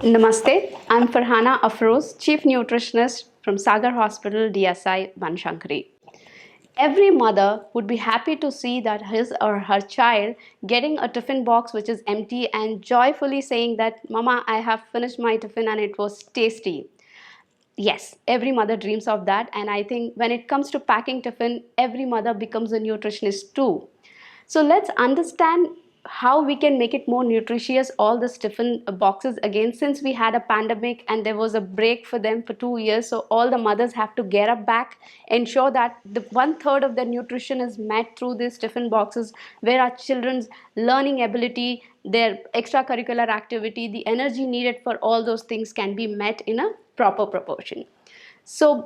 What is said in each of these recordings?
Namaste, I'm Farhana Afroz, Chief Nutritionist from Sagar Hospital, DSI, Banashankari. Every mother would be happy to see that his or her child getting a tiffin box which is empty and joyfully saying that, Mama, I have finished my tiffin and it was tasty. Yes, every mother dreams of that, and I think when it comes to packing tiffin, every mother becomes a nutritionist too. So let's understand how we can make it more nutritious, all the tiffin boxes again, since we had a pandemic and there was a break for them for 2 years. So all the mothers have to get up back, ensure that the 1/3 of their nutrition is met through these tiffin boxes, where our children's learning ability, their extracurricular activity, the energy needed for all those things can be met in a proper proportion. So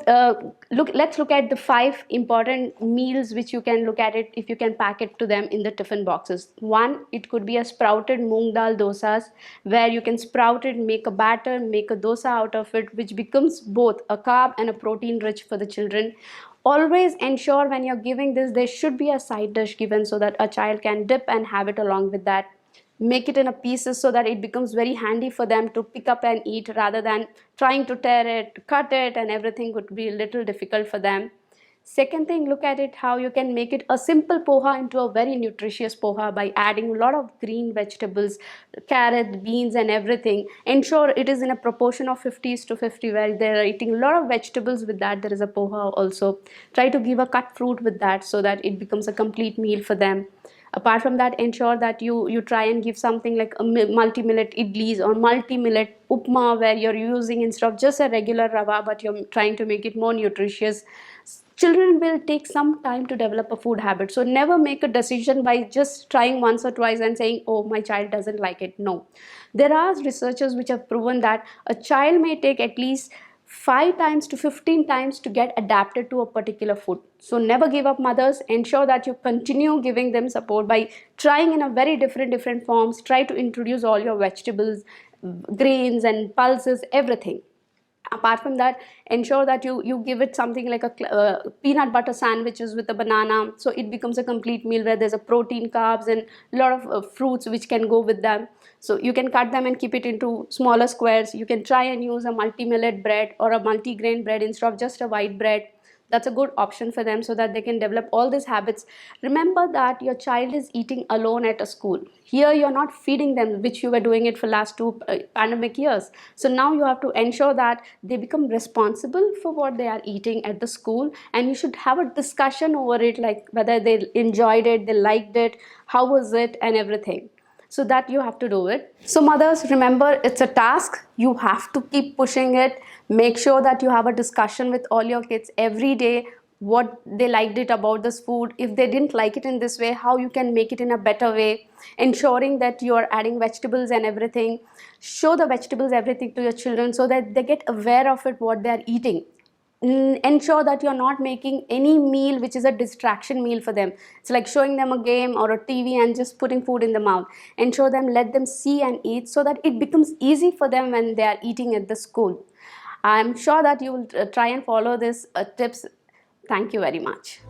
let's look at the 5 important meals which you can look at it if you can pack it to them in the tiffin boxes. One, it could be a sprouted moong dal dosas, where you can sprout it, make a batter, make a dosa out of it, which becomes both a carb and a protein rich for the children. Always ensure when you're giving this, there should be a side dish given so that a child can dip and have it along with that. Make it in a pieces so that it becomes very handy for them to pick up and eat, rather than trying to tear it, cut it, and everything would be a little difficult for them. Second thing, look at it how you can make it a simple poha into a very nutritious poha by adding a lot of green vegetables, carrot, beans, and everything. Ensure it is in a proportion of 50s to 50, where they're eating a lot of vegetables. With that, there is a poha also. Try to give a cut fruit with that so that it becomes a complete meal for them. Apart from that, ensure that you try and give something like a multi-millet idlis or multi-millet upma, where you're using, instead of just a regular rava, but you're trying to make it more nutritious. Children will take some time to develop a food habit, so never make a decision by just trying once or twice and saying, oh, my child doesn't like it. No, there are researchers which have proven that a child may take at least 5 times to 15 times to get adapted to a particular food. So never give up, mothers. Ensure that you continue giving them support by trying in a very different forms. Try to introduce all your vegetables, grains, and pulses, everything. Apart from that, ensure that you give it something like a peanut butter sandwiches with a banana, so it becomes a complete meal where there's a protein, carbs, and a lot of fruits which can go with them. So you can cut them and keep it into smaller squares. You can try and use a multi-millet bread or a multi-grain bread instead of just a white bread. That's a good option for them so that they can develop all these habits. Remember that your child is eating alone at a school. Here you're not feeding them, which you were doing it for last 2 pandemic years. So now you have to ensure that they become responsible for what they are eating at the school, and you should have a discussion over it, like whether they enjoyed it, they liked it, how was it, and everything. So that you have to do it. So mothers, remember, it's a task. You have to keep pushing it. Make sure that you have a discussion with all your kids every day, what they liked it about this food. If they didn't like it in this way, how you can make it in a better way. Ensuring that you are adding vegetables and everything. Show the vegetables, everything to your children so that they get aware of it, what they are eating. Ensure that you're not making any meal which is a distraction meal for them. It's like showing them a game or a TV and just putting food in the mouth. Ensure them, let them see and eat so that it becomes easy for them when they are eating at the school. I'm sure that you will try and follow these tips. Thank you very much.